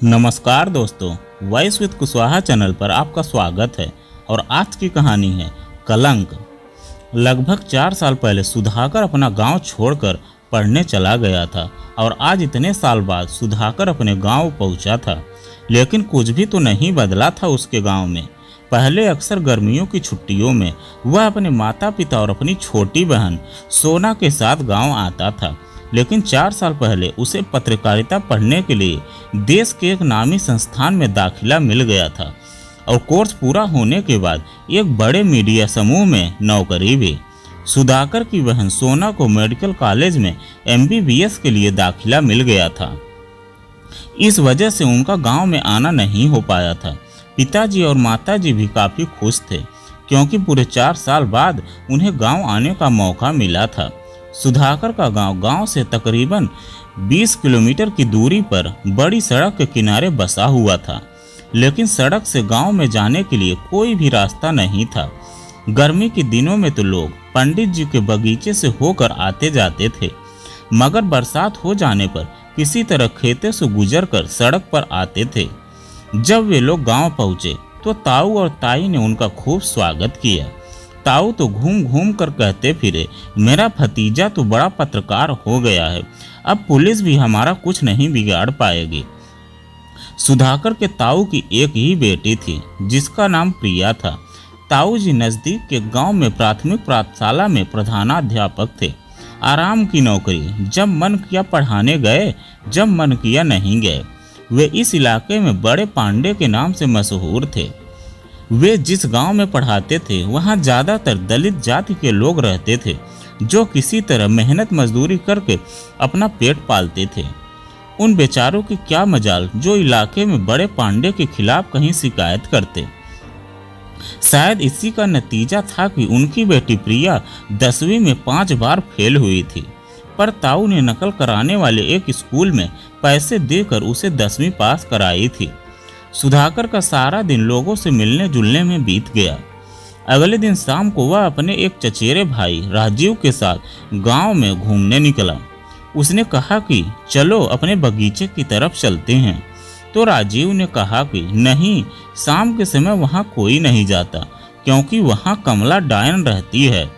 नमस्कार दोस्तों, voice with Kushwaha channel पर आपका स्वागत है। और आज की कहानी है कलंक। लगभग 4 साल पहले सुधाकर अपना गांव छोड़कर पढ़ने चला गया था और आज इतने साल बाद सुधाकर अपने गांव पहुंचा था। लेकिन कुछ भी तो नहीं बदला था उसके गांव में। पहले अक्सर गर्मियों की छुट्टियों में वह अपने माता पिता और अपनी छोटी बहन सोना के साथ गांव आता था। लेकिन 4 साल पहले उसे पत्रकारिता पढ़ने के लिए देश के एक नामी संस्थान में दाखिला मिल गया था और कोर्स पूरा होने के बाद एक बड़े मीडिया समूह में नौकरी भी। सुधाकर की बहन सोना को मेडिकल कॉलेज में MBBS के लिए दाखिला मिल गया था। इस वजह से उनका गांव में आना नहीं हो पाया था। पिताजी और माताजी भी काफ़ी खुश थे क्योंकि पूरे 4 साल बाद उन्हें गांव आने का मौका मिला था। सुधाकर का गांव से तकरीबन 20 किलोमीटर की दूरी पर बड़ी सड़क के किनारे बसा हुआ था। लेकिन सड़क से गांव में जाने के लिए कोई भी रास्ता नहीं था। गर्मी के दिनों में तो लोग पंडित जी के बगीचे से होकर आते जाते थे, मगर बरसात हो जाने पर किसी तरह खेतों से गुजरकर सड़क पर आते थे। जब वे लोग गांव पहुंचे तो ताऊ और ताई ने उनका खूब स्वागत किया। ताऊ तो घूम घूम कर कहते फिरे, मेरा भतीजा तो बड़ा पत्रकार हो गया है, अब पुलिस भी हमारा कुछ नहीं बिगाड़ पाएगी। सुधाकर के ताऊ की एक ही बेटी थी जिसका नाम प्रिया था। ताऊ जी नज़दीक के गांव में प्राथमिक पाठशाला में प्रधानाध्यापक थे। आराम की नौकरी, जब मन किया पढ़ाने गए, जब मन किया नहीं गए। वे इस इलाके में बड़े पांडे के नाम से मशहूर थे। वे जिस गांव में पढ़ाते थे वहां ज़्यादातर दलित जाति के लोग रहते थे जो किसी तरह मेहनत मजदूरी करके अपना पेट पालते थे। उन बेचारों की क्या मजाल जो इलाके में बड़े पांडे के खिलाफ कहीं शिकायत करते। शायद इसी का नतीजा था कि उनकी बेटी प्रिया 10वीं में 5 बार फेल हुई थी, पर ताऊ ने नकल कराने वाले एक स्कूल में पैसे देकर उसे 10वीं पास कराई थी। सुधाकर का सारा दिन लोगों से मिलने जुलने में बीत गया। अगले दिन शाम को वह अपने एक चचेरे भाई राजीव के साथ गांव में घूमने निकला। उसने कहा कि चलो अपने बगीचे की तरफ चलते हैं, तो राजीव ने कहा कि नहीं, शाम के समय वहां कोई नहीं जाता क्योंकि वहां कमला डायन रहती है।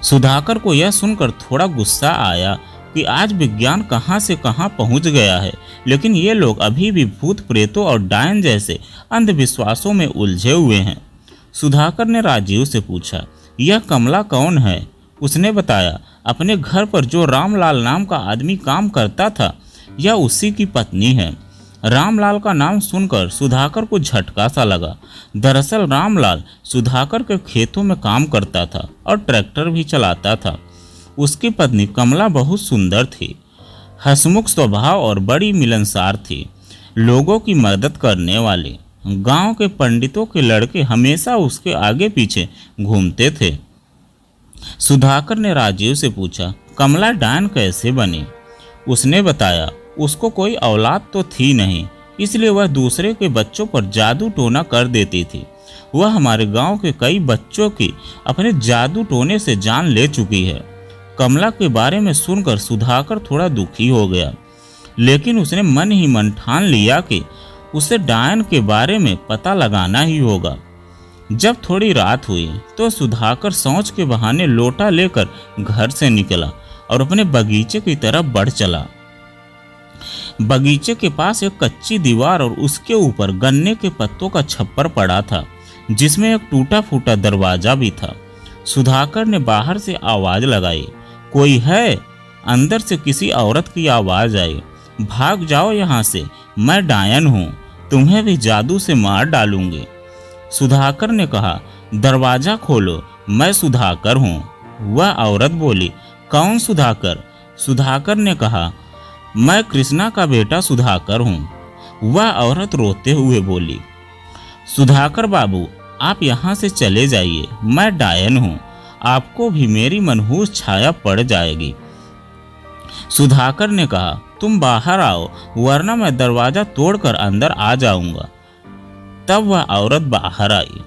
सुधाकर को यह सुनकर थोड़ा गुस्सा आया कि आज विज्ञान कहां से कहां पहुंच गया है, लेकिन ये लोग अभी भी भूत प्रेतों और डायन जैसे अंधविश्वासों में उलझे हुए हैं। सुधाकर ने राजीव से पूछा, यह कमला कौन है? उसने बताया, अपने घर पर जो रामलाल नाम का आदमी काम करता था, यह उसी की पत्नी है। रामलाल का नाम सुनकर सुधाकर को झटका सा लगा। दरअसल रामलाल सुधाकर के खेतों में काम करता था और ट्रैक्टर भी चलाता था। उसकी पत्नी कमला बहुत सुंदर थी, हंसमुख स्वभाव और बड़ी मिलनसार थी, लोगों की मदद करने वाली। गांव के पंडितों के लड़के हमेशा उसके आगे पीछे घूमते थे। सुधाकर ने राजीव से पूछा, कमला डायन कैसे बनी? उसने बताया, उसको कोई औलाद तो थी नहीं, इसलिए वह दूसरे के बच्चों पर जादू टोना कर देती थी। वह हमारे गांव के कई बच्चों की अपने जादू टोने से जान ले चुकी है। कमला के बारे में सुनकर सुधाकर थोड़ा दुखी हो गया, लेकिन उसने मन ही मन ठान लिया कि उसे डायन के बारे में पता लगाना ही होगा। जब थोड़ी रात हुई तो सुधाकर शौच के बहाने लोटा लेकर घर से निकला और अपने बगीचे की तरफ बढ़ चला। बगीचे के पास एक कच्ची दीवार और उसके ऊपर गन्ने के पत्तों का छप्पर पड़ा था, जिसमें एक टूटा फूटा दरवाजा भी था। सुधाकर ने बाहर से आवाज लगाई, कोई है? अंदर से किसी औरत की आवाज आई, भाग जाओ यहाँ से, मैं डायन हूँ, तुम्हें भी जादू से मार डालूंगी। सुधाकर ने कहा, दरवाजा खोलो, मैं सुधाकर हूँ। वह औरत बोली, कौन सुधाकर? सुधाकर ने कहा, मैं कृष्णा का बेटा सुधाकर हूँ। वह औरत रोते हुए बोली, सुधाकर बाबू, आप यहाँ से चले जाइए, मैं डायन हूँ, आपको भी मेरी मनहूस छाया पड़ जाएगी। सुधाकर ने कहा, तुम बाहर आओ, वरना मैं दरवाजा तोड़कर अंदर आ जाऊंगा। तब वह औरत बाहर आई।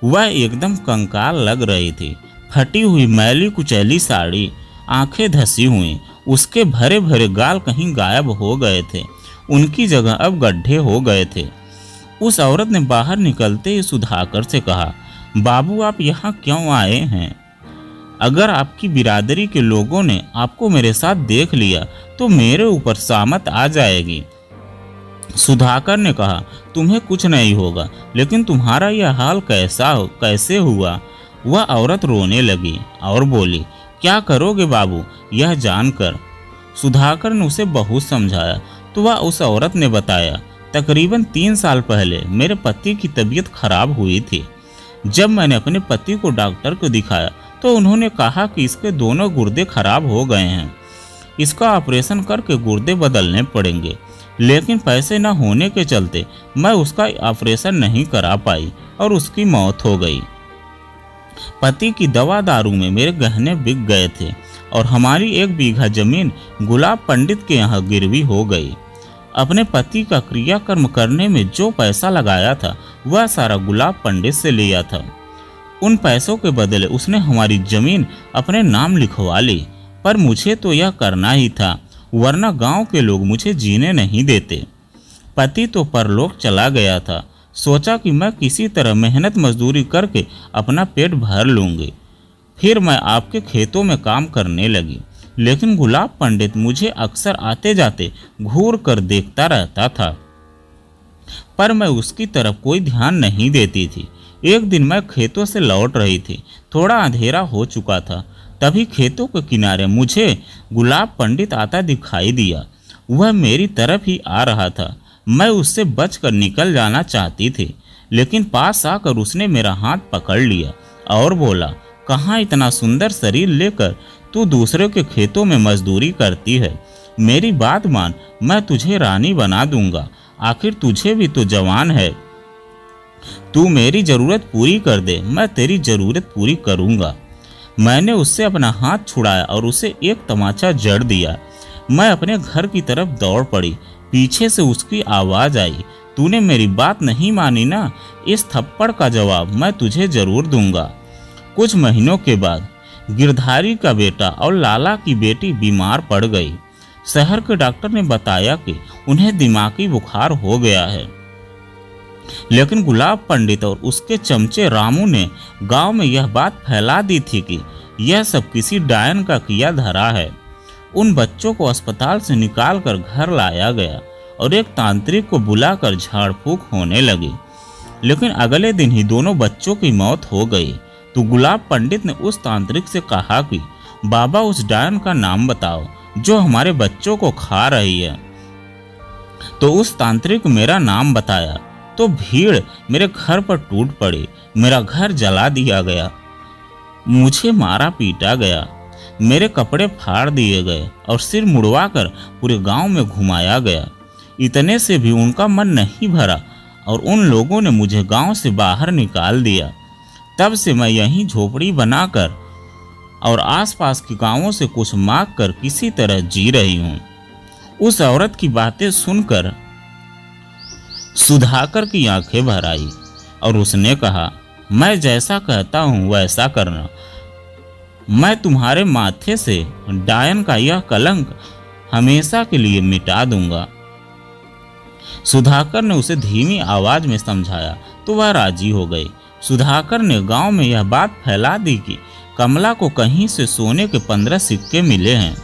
वह एकदम कंकाल लग रही थी, फटी हुई मैली कुचैली साड़ी, आंखें धसी हुई, उसके भरे भरे गाल कहीं गायब हो गए थे। उनकी जगह अब गड्ढे हो गए थे। उस औरत ने बाहर निकलते ही सुधाकर से कहा, बाबू आप यहाँ क्यों आए हैं? अगर आपकी बिरादरी के लोगों ने आपको मेरे साथ देख लिया तो मेरे ऊपर सामत आ जाएगी। सुधाकर ने कहा, तुम्हें कुछ नहीं होगा, लेकिन तुम्हारा यह हाल कैसे हुआ? वह औरत रोने लगी और बोली, क्या करोगे बाबू यह जानकर? सुधाकर ने उसे बहुत समझाया तो वह उस औरत ने बताया, तकरीबन 3 साल पहले मेरे पति की तबीयत खराब हुई थी। जब मैंने अपने पति को डॉक्टर को दिखाया तो उन्होंने कहा कि इसके दोनों गुर्दे खराब हो गए हैं, इसका ऑपरेशन करके गुर्दे बदलने पड़ेंगे। लेकिन पैसे न होने के चलते मैं उसका ऑपरेशन नहीं करा पाई और उसकी मौत हो गई। पति की दवा दारू में मेरे गहने बिक गए थे और हमारी 1 बीघा जमीन गुलाब पंडित के यहाँ गिरवी हो गई। अपने पति का क्रियाकर्म करने में जो पैसा लगाया था वह सारा गुलाब पंडित से लिया था। उन पैसों के बदले उसने हमारी जमीन अपने नाम लिखवा ली, पर मुझे तो यह करना ही था, वरना गांव के लोग मुझे जीने नहीं देते। पति तो परलोक चला गया था, सोचा कि मैं किसी तरह मेहनत मजदूरी करके अपना पेट भर लूँगी। फिर मैं आपके खेतों में काम करने लगी, लेकिन गुलाब पंडित मुझे अक्सर आते जाते घूर कर देखता रहता था, पर मैं उसकी तरफ कोई ध्यान नहीं देती थी। एक दिन मैं खेतों से लौट रही थी, थोड़ा अंधेरा हो चुका था, तभी खेतों के किनारे मुझे गुलाब पंडित आता दिखाई दिया। वह मेरी तरफ ही आ रहा था। मैं उससे बचकर निकल जाना चाहती थी, लेकिन पास आकर उसने मेरा हाथ पकड़ लिया और बोला, कहाँ इतना सुंदर शरीर लेकर तू दूसरे के खेतों में मजदूरी करती है? मेरी बात मान, मैं तुझे रानी बना दूंगा। आखिर तुझे भी तो जवान है। तू मेरी जरूरत पूरी कर दे, मैं तेरी जरूरत पूरी करूंगा। मैंने उससे अपना हाथ छुड़ाया और उसे एक तमाचा जड़ दिया। मैं अपने घर की तरफ दौड़ पड़ी। पीछे से उसकी आवाज आई, तूने मेरी बात नहीं मानी ना? इस थप्पड़ का जवाब मैं तुझे जरूर दूंगा। कुछ महीनों के बाद गिरधारी का बेटा और लाला की बेटी बीमार पड़ गई। शहर के डॉक्टर ने बताया कि उन्हें दिमागी बुखार हो गया है, लेकिन गुलाब पंडित और उसके चमचे रामू ने गांव में यह बात फैला दी थी कि यह सब किसी डायन का किया धरा है। उन बच्चों को अस्पताल से निकालकर घर लाया गया और एक तांत्रिक को बुलाकर झाड़ फूक होने लगी, लेकिन अगले दिन ही दोनों बच्चों की मौत हो गई। तो गुलाब पंडित ने उस तांत्रिक से कहा कि बाबा उस डायन का नाम बताओ जो हमारे बच्चों को खा रही है। तो उस तांत्रिक मेरा नाम बताया तो भीड़ मेरे घर पर टूट पड़ी। मेरा घर जला दिया गया, मुझे मारा पीटा गया, मेरे कपड़े फाड़ दिए गए और सिर मुड़वाकर पूरे गांव में घुमाया गया। इतने से भी उनका मन नहीं भरा और उन लोगों ने मुझे गांव से बाहर निकाल दिया। तब से मैं यहीं झोपड़ी बनाकर और आसपास के गांवों से कुछ मांग कर किसी तरह जी रही हूँ। उस औरत की बातें सुनकर सुधाकर की आंखें भर आई और उसने कहा, मैं जैसा कहता हूँ वैसा करना। मैं तुम्हारे माथे से डायन का यह कलंक हमेशा के लिए मिटा दूंगा। सुधाकर ने उसे धीमी आवाज में समझाया तो वह राजी हो गई। सुधाकर ने गांव में यह बात फैला दी कि कमला को कहीं से सोने के 15 सिक्के मिले हैं।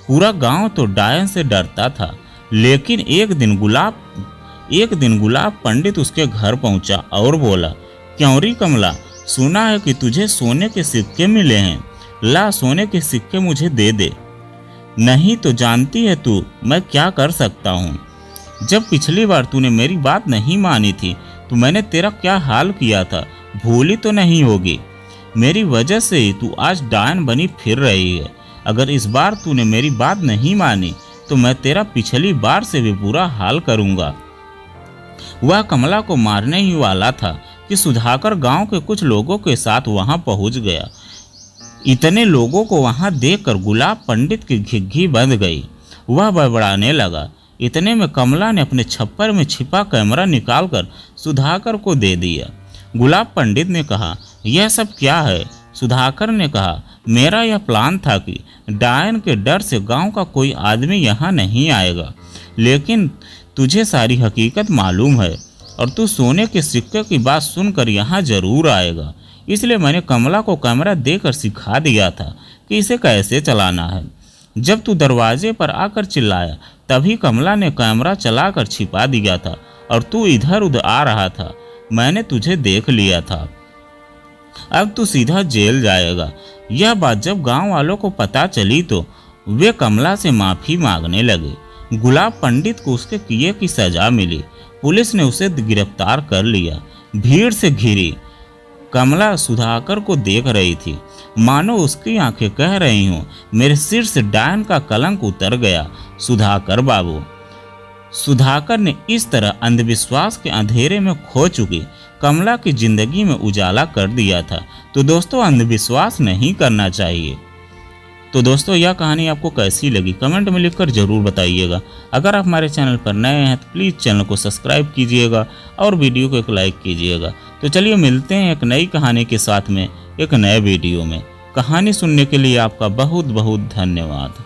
पूरा गांव तो डायन से डरता था, लेकिन एक दिन गुलाब पंडित उसके घर पहुंचा और बोला, क्यों री कमला, सुना है कि तुझे सोने के सिक्के मिले हैं, ला सोने के सिक्के मुझे दे दे। नहीं तो जानती है तू मैं क्या कर सकता हूँ। जब पिछली बार तूने मेरी बात नहीं मानी थी तो मैंने तेरा क्या हाल किया था, भूली तो नहीं होगी। मेरी वजह से ही तू आज डायन बनी फिर रही है। अगर इस बार तूने मेरी बात नहीं मानी तो मैं तेरा पिछली बार से भी बुरा हाल करूँगा। वह कमला को मारने ही वाला था कि सुधाकर गांव के कुछ लोगों के साथ वहां पहुंच गया। इतने लोगों को वहां देखकर गुलाब पंडित की घिघी बंध गई। वह बड़बड़ाने लगा। इतने में कमला ने अपने छप्पर में छिपा कैमरा निकालकर सुधाकर को दे दिया। गुलाब पंडित ने कहा, यह सब क्या है? सुधाकर ने कहा, मेरा यह प्लान था कि डायन के डर से गांव का कोई आदमी यहाँ नहीं आएगा, लेकिन तुझे सारी हकीकत मालूम है और तू सोने के सिक्के की बात सुनकर यहाँ जरूर आएगा। इसलिए मैंने कमला को कैमरा देकर सिखा दिया था कि इसे कैसे चलाना है। जब तू दरवाजे पर आकर चिल्लाया तभी कमला ने कैमरा चलाकर छिपा दिया था और तू इधर उधर आ रहा था। मैंने तुझे देख लिया था। अब तू सीधा जेल जाएगा। यह बात जब गांव वालों को पता चली तो वे कमला से माफ़ी मांगने लगे। गुलाब पंडित को उसके किए की सजा मिली। पुलिस ने उसे गिरफ्तार कर लिया। भीड़ से घिरी कमला सुधाकर को देख रही थी, मानो उसकी आंखें कह रही हों, मेरे सिर से डायन का कलंक उतर गया। सुधाकर बाबू। सुधाकर ने इस तरह अंधविश्वास के अंधेरे में खो चुकी कमला की जिंदगी में उजाला कर दिया था। तो दोस्तों, अंधविश्वास नहीं करना चाहिए। तो दोस्तों, यह कहानी आपको कैसी लगी कमेंट में लिखकर ज़रूर बताइएगा। अगर आप हमारे चैनल पर नए हैं तो प्लीज़ चैनल को सब्सक्राइब कीजिएगा और वीडियो को एक लाइक कीजिएगा। तो चलिए मिलते हैं एक नई कहानी के साथ में एक नए वीडियो में। कहानी सुनने के लिए आपका बहुत बहुत धन्यवाद।